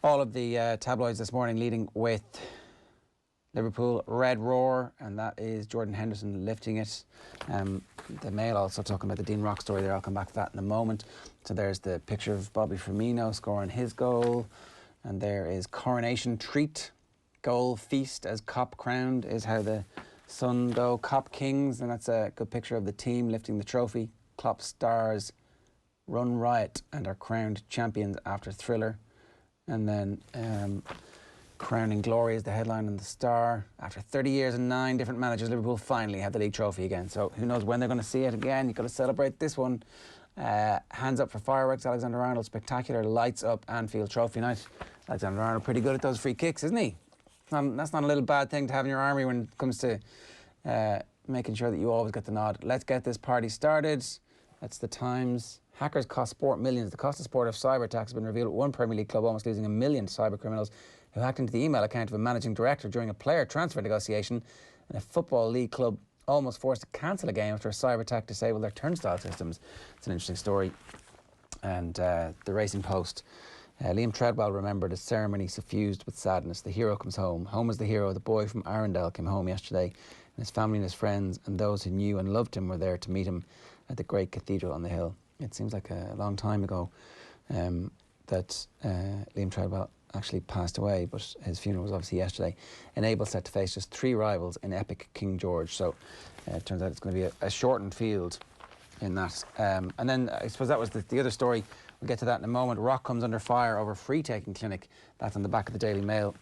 All of the tabloids this morning leading with Liverpool Red Roar, and that is Jordan Henderson lifting it. The Mail also talking about the Dean Rock story there. I'll come back to that in a moment. So there's the picture of Bobby Firmino scoring his goal, and there is coronation treat, goal feast as Cop crowned is how the Sun go. Cop Kings, and that's a good picture of the team lifting the trophy. Klopp stars run riot and are crowned champions after Thriller. And then Crowning Glory is the headline in the Star. After 30 years and 9 different managers, Liverpool finally have the league trophy again. So who knows when they're going to see it again. You've got to celebrate this one. Hands up for fireworks. Alexander-Arnold, spectacular lights up Anfield trophy night. Alexander-Arnold pretty good at those free kicks, isn't he? That's not a little bad thing to have in your army when it comes to making sure that you always get the nod. Let's get this party started. That's the Times. Hackers cost sport millions. The cost of sport of cyber attacks has been revealed, with one Premier League club almost losing $1 million to cyber criminals who hacked into the email account of a managing director during a player transfer negotiation, and a football league club almost forced to cancel a game after a cyber attack disabled their turnstile systems. It's an interesting story. And the Racing Post. Liam Treadwell remembered a ceremony suffused with sadness. The hero comes home. Home is the hero. The boy from Arundel came home yesterday, and his family and his friends and those who knew and loved him were there to meet him at the great cathedral on the hill. It seems like a long time ago that Liam Treadwell actually passed away, but his funeral was obviously yesterday. Enable set to face just 3 rivals in epic King George, so it turns out it's going to be a shortened field in that. And then I suppose that was the other story. We'll get to that in a moment. Rock comes under fire over free-taking clinic. That's on the back of the Daily Mail.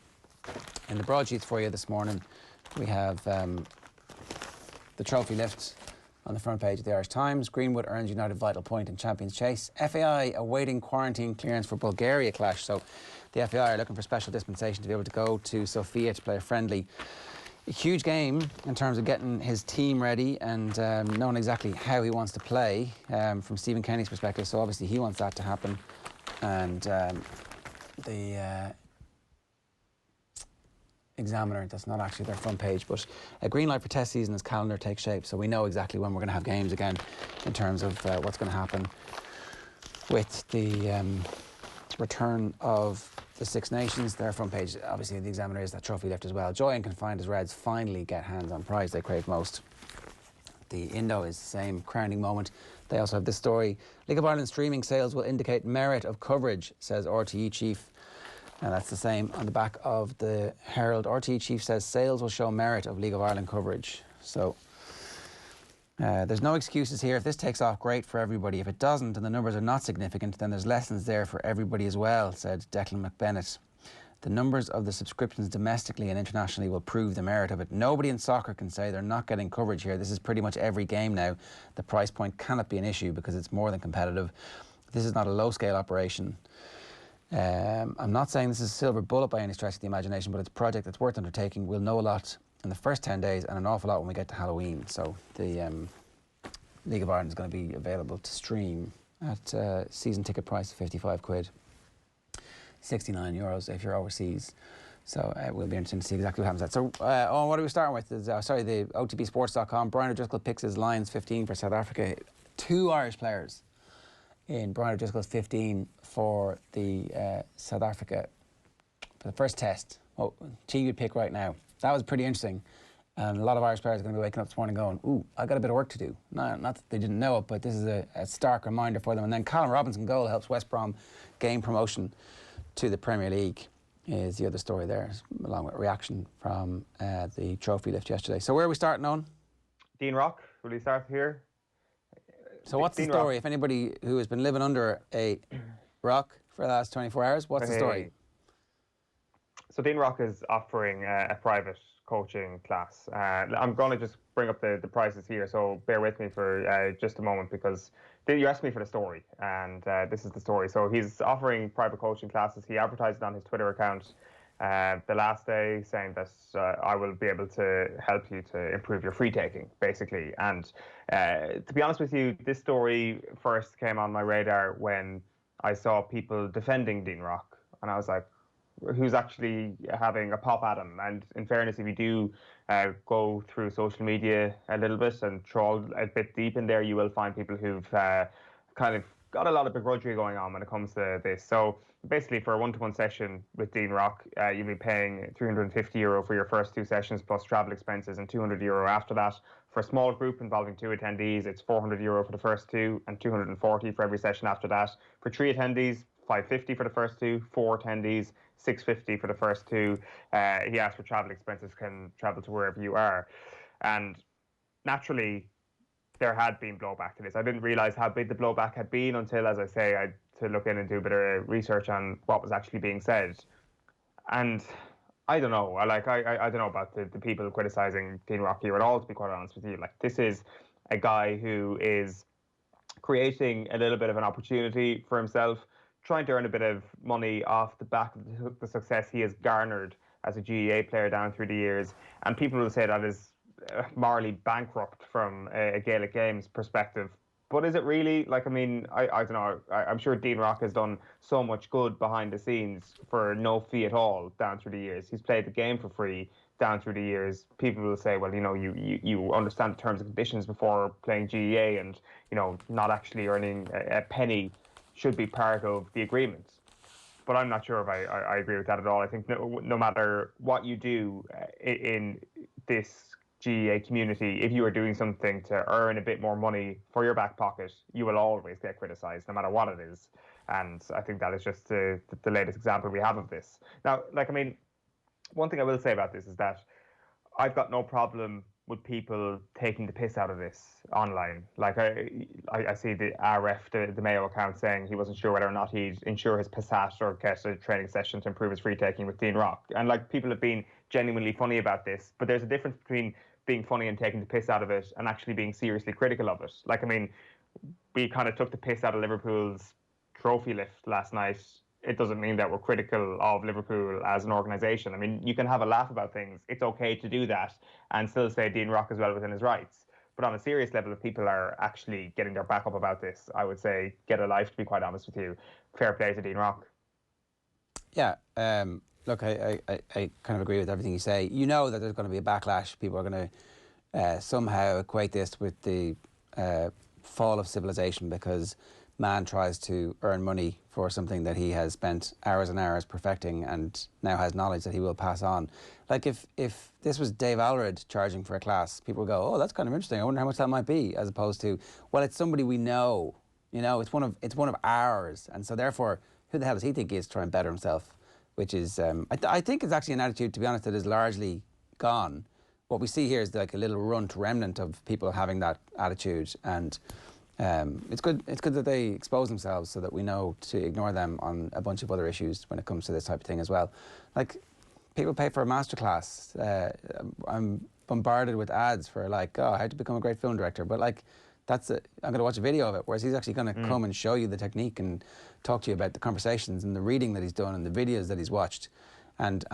In the broadsheets for you this morning, we have the trophy lift on the front page of the Irish Times. Greenwood earns United vital point in Champions Chase. FAI awaiting quarantine clearance for Bulgaria clash. So the FAI are looking for special dispensation to be able to go to Sofia to play a friendly. A huge game in terms of getting his team ready and knowing exactly how he wants to play from Stephen Kenny's perspective. So obviously he wants that to happen. And the Examiner, that's not actually their front page, but a green light for test season as calendar takes shape. So we know exactly when we're going to have games again in terms of what's going to happen with the return of the Six Nations. Their front page, obviously the Examiner, is that trophy lift as well. Joy and confined as Reds finally get hands on prize they crave most. The Indo is the same crowning moment. They also have this story. League of Ireland streaming sales will indicate merit of coverage, says RTE chief. And that's the same on the back of the Herald. RTE chief says sales will show merit of League of Ireland coverage. So there's no excuses here. If this takes off, great for everybody. If it doesn't and the numbers are not significant, then there's lessons there for everybody as well, said Declan McBennett. The numbers of the subscriptions domestically and internationally will prove the merit of it. Nobody in soccer can say they're not getting coverage here. This is pretty much every game now. The price point cannot be an issue because it's more than competitive. This is not a low-scale operation. I'm not saying this is a silver bullet by any stretch of the imagination, but it's a project that's worth undertaking. We'll know a lot in the first 10 days and an awful lot when we get to Halloween. So the League of Ireland is going to be available to stream at season ticket price of 55 quid, 69 euros if you're overseas. So we'll be interested to see exactly what happens to that. So Eoin, what are we starting with? The OTBsports.com. Brian O'Driscoll picks his Lions 15 for South Africa. 2 Irish players in Brian O'Driscoll's 15 for the South Africa for the first test. Oh, you'd pick right now. That was pretty interesting. And a lot of Irish players are going to be waking up this morning going, ooh, I've got a bit of work to do. Not that they didn't know it, but this is a stark reminder for them. And then Callum Robinson goal helps West Brom gain promotion to the Premier League is the other story there, along with reaction from the trophy lift yesterday. So where are we starting on? Dean Rock, will you start here? So what's the story? If anybody who has been living under a rock for the last 24 hours, what's the story? So Dean Rock is offering a private coaching class. I'm going to just bring up the prices here, so bear with me for just a moment because you asked me for the story, and this is the story. So he's offering private coaching classes. He advertised it on his Twitter account the last day, saying that I will be able to help you to improve your free taking, basically. And to be honest with you, this story first came on my radar when I saw people defending Dean Rock, and I was like, who's actually having a pop at him? And in fairness, if you do go through social media a little bit and trawl a bit deep in there, you will find people who've kind of got a lot of begrudgery going on when it comes to this. So basically, for a one-to-one session with Dean Rock, you'll be paying €350 for your first 2 sessions plus travel expenses and €200 after that. For a small group involving 2 attendees, it's €400 for the first two and 240 for every session after that. For 3 attendees, 550 for the first two. 4 attendees, 650 for the first two. He asked for travel expenses, can travel to wherever you are. And naturally, there had been blowback to this. I didn't realize how big the blowback had been until, as I say, I had to look in and do a bit of research on what was actually being said. And I don't know. I don't know about the people criticizing Dean Rock here at all, to be quite honest with you. Like, this is a guy who is creating a little bit of an opportunity for himself, trying to earn a bit of money off the back of the success he has garnered as a GEA player down through the years. And people will say that is morally bankrupt from a Gaelic Games perspective. But is it really? Like, I mean, I don't know. I'm sure Dean Rock has done so much good behind the scenes for no fee at all down through the years. He's played the game for free down through the years. People will say, well, you understand the terms and conditions before playing GEA, and, not actually earning a penny should be part of the agreement. But I'm not sure if I agree with that at all. I think no matter what you do in this GEA community, if you are doing something to earn a bit more money for your back pocket, you will always get criticised, no matter what it is. And I think that is just the latest example we have of this. Now, one thing I will say about this is that I've got no problem with people taking the piss out of this online. Like, I see the RF, the Mayo account, saying he wasn't sure whether or not he'd insure his Passat or get a training session to improve his free taking with Dean Rock. And people have been genuinely funny about this, but there's a difference between being funny and taking the piss out of it and actually being seriously critical of it. We kind of took the piss out of Liverpool's trophy lift last night. It doesn't mean that we're critical of Liverpool as an organisation. I mean, you can have a laugh about things. It's okay to do that and still say Dean Rock is well within his rights. But on a serious level, if people are actually getting their back up about this, I would say get a life, to be quite honest with you. Fair play to Dean Rock. Yeah, look, I kind of agree with everything you say. You know that there's going to be a backlash. People are going to somehow equate this with the fall of civilization because man tries to earn money for something that he has spent hours and hours perfecting and now has knowledge that he will pass on. Like, if this was Dave Alred charging for a class, people would go, oh, that's kind of interesting. I wonder how much that might be, as opposed to, well, it's somebody we know. It's one of ours. And so therefore, who the hell does he think he is to try and better himself? Which is, I think it's actually an attitude, to be honest, that is largely gone. What we see here is like a little runt remnant of people having that attitude, and it's good that they expose themselves so that we know to ignore them on a bunch of other issues when it comes to this type of thing as well. Like, people pay for a masterclass. I'm bombarded with ads for how to become a great film director, but I'm going to watch a video of it, whereas he's actually going to come and show you the technique and talk to you about the conversations and the reading that he's done and the videos that he's watched, and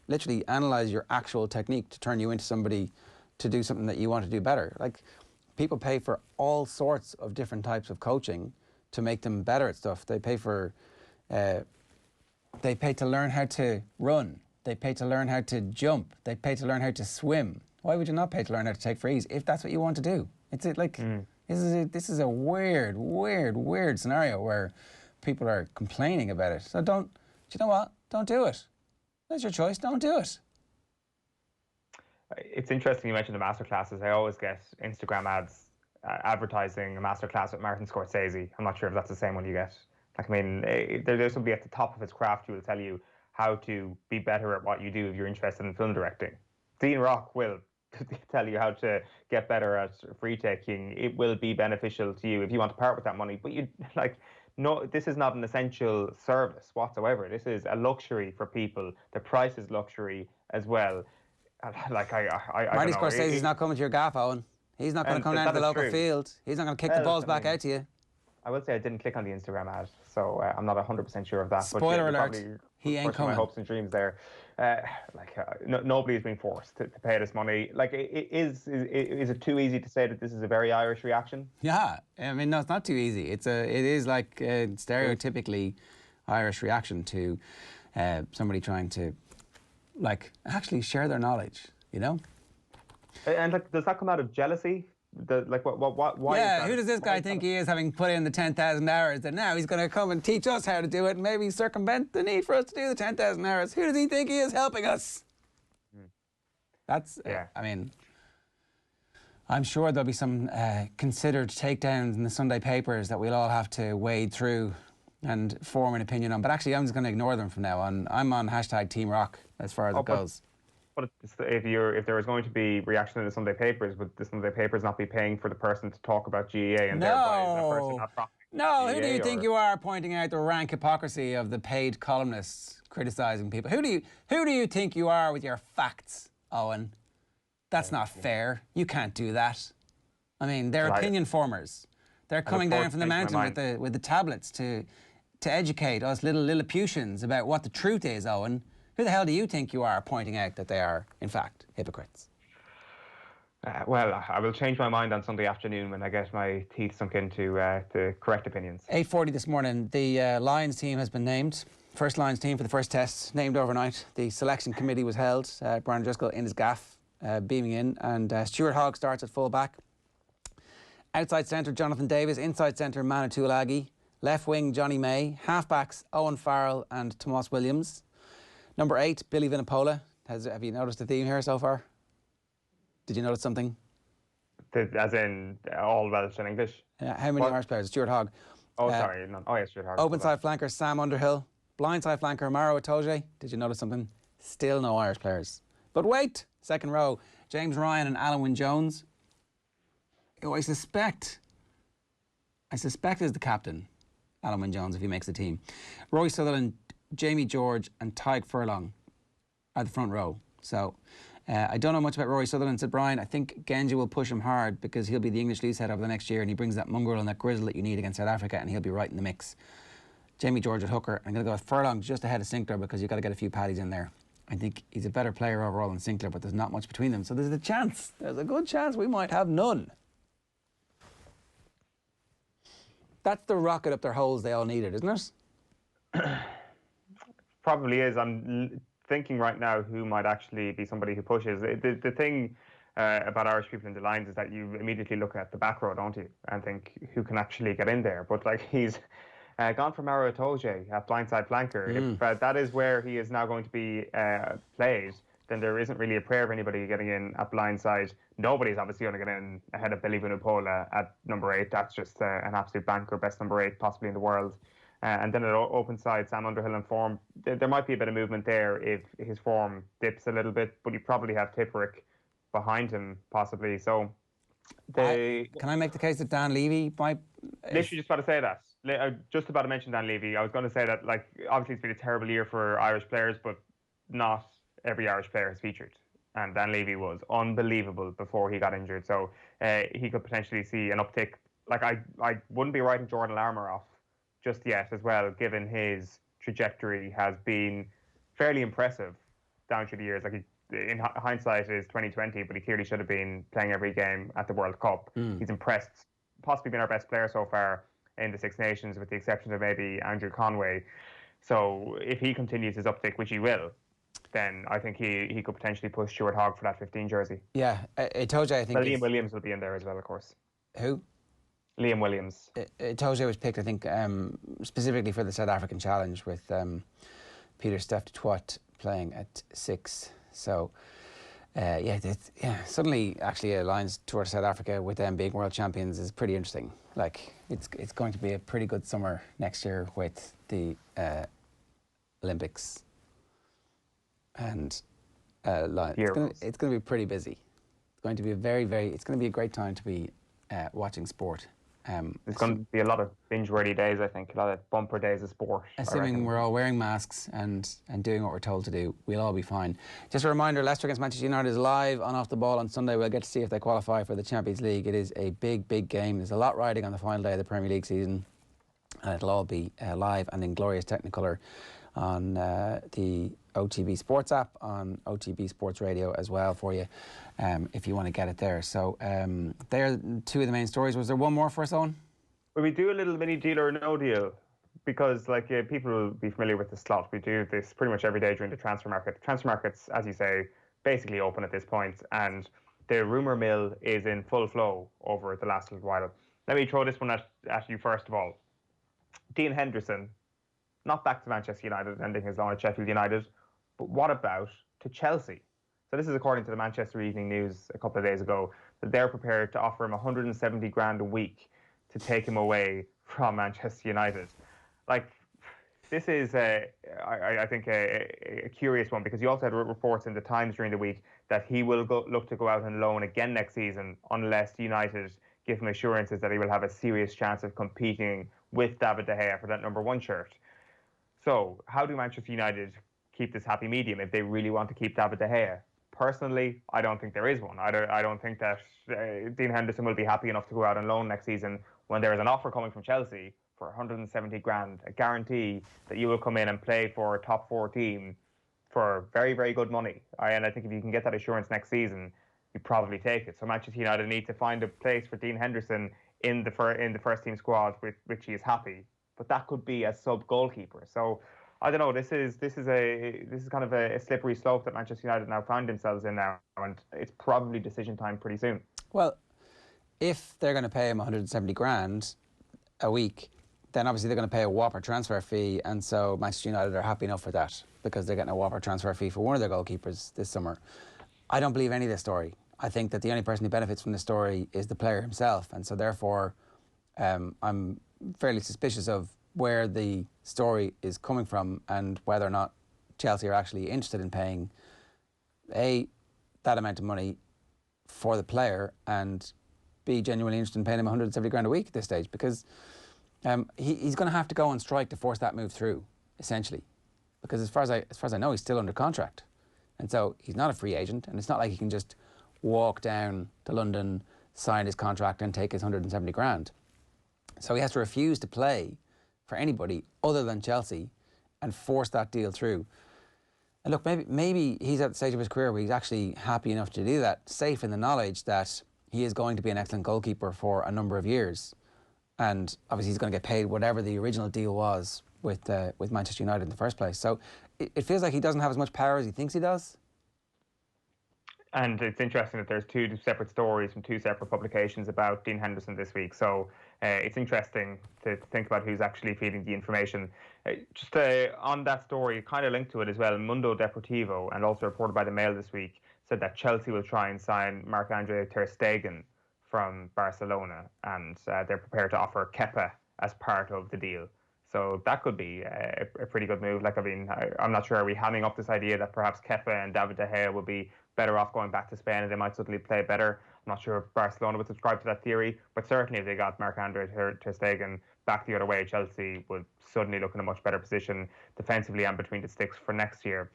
literally analyze your actual technique to turn you into somebody to do something that you want to do better. Like, people pay for all sorts of different types of coaching to make them better at stuff. They pay to learn how to run. They pay to learn how to jump. They pay to learn how to swim. Why would you not pay to learn how to take frees if that's what you want to do? This is a weird scenario where people are complaining about it. So do you know what? Don't do it. That's your choice. Don't do it. It's interesting you mentioned the masterclasses. I always get Instagram ads advertising a masterclass with Martin Scorsese. I'm not sure if that's the same one you get. There's somebody at the top of his craft who will tell you how to be better at what you do if you're interested in film directing. Dean Rock will tell you how to get better at free taking. It will be beneficial to you if you want to part with that money. But no, this is not an essential service whatsoever. This is a luxury for people. The price is luxury as well. Marty Scorsese's not coming to your gaff, Eoin. He's not going to come down to the local field. He's not going to kick the balls back out to you. I will say I didn't click on the Instagram ad, so I'm not 100% sure of that. Spoiler alert, he ain't coming. My hopes and dreams there. Nobody is being forced to pay this money. Is it too easy to say that this is a very Irish reaction? Yeah, I mean, no, it's not too easy. It is like a stereotypically Irish reaction to somebody trying to actually share their knowledge, you know? And does that come out of jealousy? Why is Yeah, that? who does this guy think he is, having put in the 10,000 hours, that now he's going to come and teach us how to do it and maybe circumvent the need for us to do the 10,000 hours? Who does he think he is helping us? That's, I mean, I'm sure there'll be some considered takedowns in the Sunday papers that we'll all have to wade through and form an opinion on. But actually, I'm just going to ignore them from now on. I'm on hashtag Team Rock as far as it goes. But if there was going to be reaction in the Sunday papers, would the Sunday papers not be paying for the person to talk about GEA and thereby is that person not profiting? No, who do you think you are, pointing out the rank hypocrisy of the paid columnists criticising people? Who do you think you are with your facts, Eoin? That's not fair. You can't do that. I mean, they're opinion formers. They're coming down from the mountain with the tablets to educate us little Lilliputians about what the truth is, Eoin. Who the hell do you think you are, pointing out that they are, in fact, hypocrites? Well, I will change my mind on Sunday afternoon when I get my teeth sunk into the correct opinions. 8:40 this morning, the Lions team has been named. First Lions team for the first test, named overnight. The selection committee was held. Brian Driscoll in his gaff, beaming in. And Stuart Hogg starts at full back. Outside centre, Jonathan Davis. Inside centre, Manu Tuilagi. Left wing, Johnny May. Half-backs, Owen Farrell and Tomas Williams. Number 8, Billy Vinipola. Have you noticed a theme here so far? Did you notice something? As in all Welsh and English? How many Irish players? Stuart Hogg. Oh, sorry. No. Oh, yeah, Stuart Hogg. Open side flanker, Sam Underhill. Blind side flanker, Maro Itoje. Did you notice something? Still no Irish players. But wait! Second row, James Ryan and Alan Wynne-Jones. Who I suspect is the captain, Alan Wynne-Jones, if he makes the team. Roy Sutherland, Jamie George and Tyke Furlong are the front row. So I don't know much about Rory Sutherland, said Brian. I think Genja will push him hard because he'll be the English leasehead over the next year and he brings that mongrel and that grizzle that you need against South Africa and he'll be right in the mix. Jamie George at hooker. I'm going to go with Furlong just ahead of Sinclair because you've got to get a few paddies in there. I think he's a better player overall than Sinclair, but there's not much between them. So there's a good chance we might have none. That's the rocket up their holes they all needed, isn't it? Probably is. I'm thinking right now who might actually be somebody who pushes. The thing about Irish people in the lines is that you immediately look at the back row, don't you, and think who can actually get in there. But like he's gone for Maro Itoje at blindside flanker. If that is where he is now going to be played, then there isn't really a prayer of anybody getting in at blindside. Nobody's obviously going to get in ahead of Billy Vunipola at number 8. That's just an absolute banker, best number 8 possibly in the world. And then at open side, Sam Underhill in form. There might be a bit of movement there if his form dips a little bit, but you probably have Tipperick behind him possibly. So, can I make the case that Dan Levy might? Literally just about to say that. Just about to mention Dan Levy. I was going to say that, like, obviously it's been a terrible year for Irish players, but not every Irish player has featured. And Dan Levy was unbelievable before he got injured. So he could potentially see an uptick. Like, I wouldn't be writing Jordan Larmour off just yet as well, given his trajectory has been fairly impressive down through the years. Like, in hindsight, it is 2020, but he clearly should have been playing every game at the World Cup. He's impressed, possibly been our best player so far in the Six Nations, with the exception of maybe Andrew Conway. So if he continues his uptick, which he will, then I think he could potentially push Stuart Hogg for that 15 jersey. Yeah, Itoje, I think. Well, Liam Williams will be in there as well, of course. Who? Liam Williams. Itoje was picked, I think, specifically for the South African Challenge with Peter Steph du Toit playing at 6. So, suddenly actually a Lions tour to South Africa with them being world champions is pretty interesting. Like, it's going to be a pretty good summer next year with the Olympics and Lions. It's going to be pretty busy. It's going to be it's going to be a great time to be watching sport. There's going to be a lot of binge-worthy days, I think, a lot of bumper days of sport. Assuming we're all wearing masks and doing what we're told to do, we'll all be fine. Just a reminder, Leicester against Manchester United is live on Off the Ball on Sunday. We'll get to see if they qualify for the Champions League. It is a big, big game. There's a lot riding on the final day of the Premier League season. And it'll all be live and in glorious Technicolor on the OTB Sports app, on OTB Sports Radio as well for you, if you want to get it there. So they're two of the main stories. Was there one more for us, Eoin? Well, we do a little mini deal or no deal, because like people will be familiar with the slot. We do this pretty much every day during the transfer market. Transfer markets, as you say, basically open at this point, and the rumour mill is in full flow over the last little while. Let me throw this one at you first of all. Dean Henderson, not back to Manchester United, ending his loan at Sheffield United, but what about to Chelsea? So this is according to the Manchester Evening News a couple of days ago, that they're prepared to offer him 170 grand a week to take him away from Manchester United. Like, this is, I think, a curious one, because you also had reports in the Times during the week that he will look to go out on loan again next season unless United give him assurances that he will have a serious chance of competing with David De Gea for that #1 shirt. So how do Manchester United keep this happy medium if they really want to keep David De Gea? Personally, I don't think there is one. I don't think that Dean Henderson will be happy enough to go out on loan next season when there is an offer coming from Chelsea for 170 grand, a guarantee that you will come in and play for a top 4 team for very, very good money. And I think if you can get that assurance next season, you probably take it. So Manchester United need to find a place for Dean Henderson in the first team squad, with which he is happy. But that could be a sub goalkeeper. So I don't know. This is kind of a slippery slope that Manchester United now find themselves in now, and it's probably decision time pretty soon. Well, if they're going to pay him 170 grand a week, then obviously they're going to pay a whopper transfer fee, and so Manchester United are happy enough with that because they're getting a whopper transfer fee for one of their goalkeepers this summer. I don't believe any of this story. I think that the only person who benefits from this story is the player himself, and so therefore I'm fairly suspicious of where the story is coming from and whether or not Chelsea are actually interested in paying that amount of money for the player, and B, genuinely interested in paying him 170 grand a week at this stage, because he's going to have to go on strike to force that move through, essentially, because as far as I know, he's still under contract, and so he's not a free agent, and it's not like he can just walk down to London, sign his contract and take his 170 grand. So he has to refuse to play for anybody other than Chelsea and force that deal through. And look, maybe he's at the stage of his career where he's actually happy enough to do that, safe in the knowledge that he is going to be an excellent goalkeeper for a number of years. And obviously he's going to get paid whatever the original deal was with Manchester United in the first place. So it feels like he doesn't have as much power as he thinks he does. And it's interesting that there's 2 separate stories from 2 separate publications about Dean Henderson this week. So it's interesting to think about who's actually feeding the information. Just on that story, kind of linked to it as well, Mundo Deportivo, and also reported by the Mail this week, said that Chelsea will try and sign Marc-Andre ter Stegen from Barcelona, and they're prepared to offer Kepa as part of the deal. So that could be a pretty good move. Like, I mean, I'm not sure, are we hamming up this idea that perhaps Kepa and David De Gea will be better off going back to Spain and they might suddenly play better? I'm not sure if Barcelona would subscribe to that theory, but certainly if they got Marc-Andre ter Stegen back the other way, Chelsea would suddenly look in a much better position defensively and between the sticks for next year.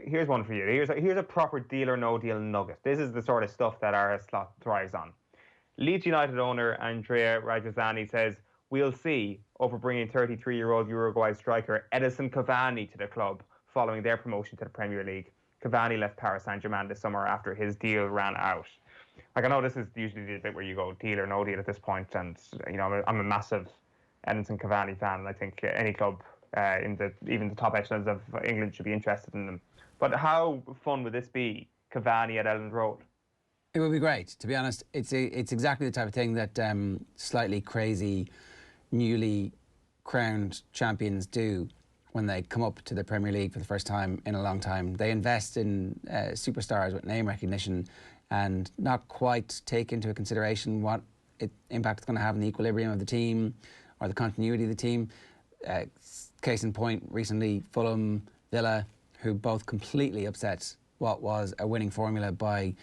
Here's one for you. Here's a proper deal or no deal nugget. This is the sort of stuff that our slot thrives on. Leeds United owner Andrea Rajasani says, "We'll see," over bringing 33-year-old Uruguay striker Edison Cavani to the club following their promotion to the Premier League. Cavani left Paris Saint-Germain this summer after his deal ran out. Like, I know this is usually the bit where you go deal or no deal at this point, and you know, I'm a massive Edison Cavani fan, and I think any club even the top echelons of England should be interested in them. But how fun would this be, Cavani at Elland Road? It would be great, to be honest. It's exactly the type of thing that slightly crazy, newly crowned champions do when they come up to the Premier League for the first time in a long time. They invest in superstars with name recognition and not quite take into consideration what impact it's going to have on the equilibrium of the team or the continuity of the team. Case in point, recently, Fulham, Villa, who both completely upset what was a winning formula by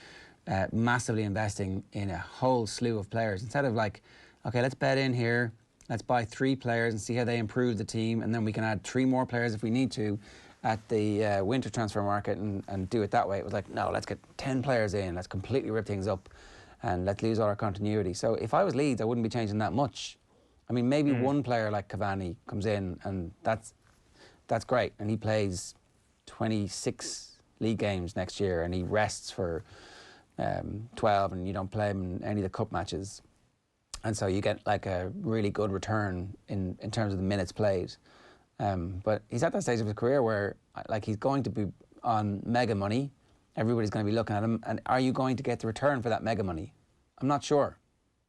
massively investing in a whole slew of players. Instead of like, okay, let's bet in here, let's buy 3 players and see how they improve the team, and then we can add 3 more players if we need to at the winter transfer market and do it that way. It was like, no, let's get 10 players in, let's completely rip things up and let's lose all our continuity. So if I was Leeds, I wouldn't be changing that much. I mean, maybe one player like Cavani comes in and that's great, and he plays 26 league games next year and he rests for 12 and you don't play him in any of the cup matches. And so you get like a really good return in terms of the minutes played. But he's at that stage of his career where like he's going to be on mega money Everybody's going to be looking at him. And are you going to get the return for that mega money? I'm not sure.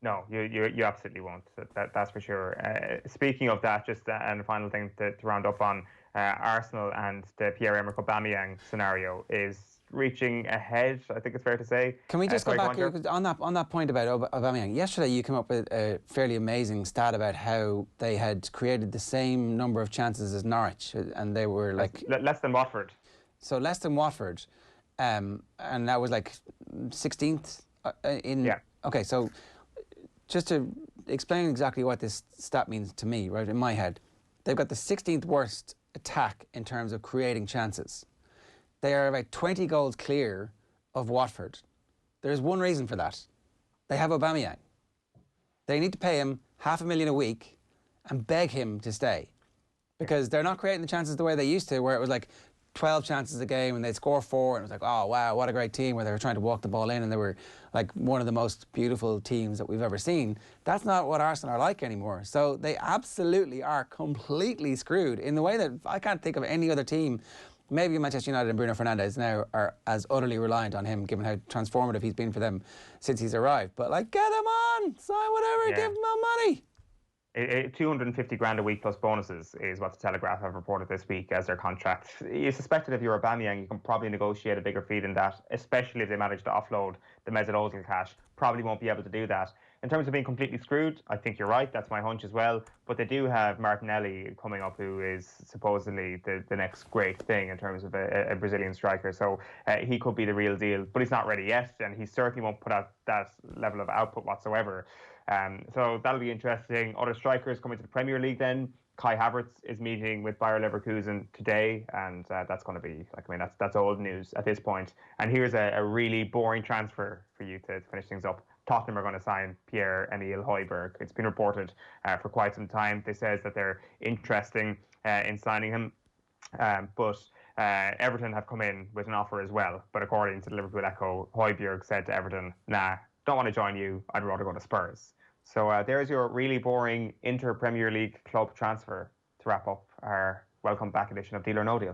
No, you absolutely won't. That's for sure. Speaking of that, just and the final thing to round up on Arsenal and the Pierre-Emerick Aubameyang scenario is reaching ahead. I think it's fair to say. Can we just go back here on that point about Aubameyang? Yesterday, you came up with a fairly amazing stat about how they had created the same number of chances as Norwich, and they were like less than Watford. So less than Watford, and that was like 16th in. Yeah. Okay, so just to explain exactly what this stat means to me, right, in my head, they've got the 16th worst attack in terms of creating chances. They are about 20 goals clear of Watford. There's one reason for that. They have Aubameyang. They need to pay him $500,000 a week and beg him to stay, because they're not creating the chances the way they used to, where it was like 12 chances a game and they'd score 4 and it was like, oh wow, what a great team, where they were trying to walk the ball in and they were like one of the most beautiful teams that we've ever seen. That's not what Arsenal are like anymore. So they absolutely are completely screwed in the way that I can't think of any other team. Maybe Manchester United and Bruno Fernandes now are as utterly reliant on him, given how transformative he's been for them since he's arrived. But like, get him on, sign whatever, give him more money. 250 grand a week plus bonuses is what the Telegraph have reported this week as their contract. You suspect that if you're Aubameyang, you can probably negotiate a bigger fee than that, especially if they manage to offload the Mesut Ozil cash. Probably won't be able to do that. In terms of being completely screwed, I think you're right. That's my hunch as well. But they do have Martinelli coming up, who is supposedly the next great thing in terms of a Brazilian striker. So he could be the real deal, but he's not ready yet, and he certainly won't put out that level of output whatsoever. So that'll be interesting. Other strikers coming to the Premier League then. Kai Havertz is meeting with Bayer Leverkusen today, and that's going to be, that's old news at this point. And here's a really boring transfer for you to finish things up. Tottenham are going to sign Pierre-Emile Højbjerg. It's been reported for quite some time. They says that they're interested in signing him, but Everton have come in with an offer as well. But according to the Liverpool Echo, Højbjerg said to Everton, nah, don't want to join you. I'd rather go to Spurs. So there's your really boring inter-Premier League club transfer to wrap up our welcome back edition of Deal or No Deal.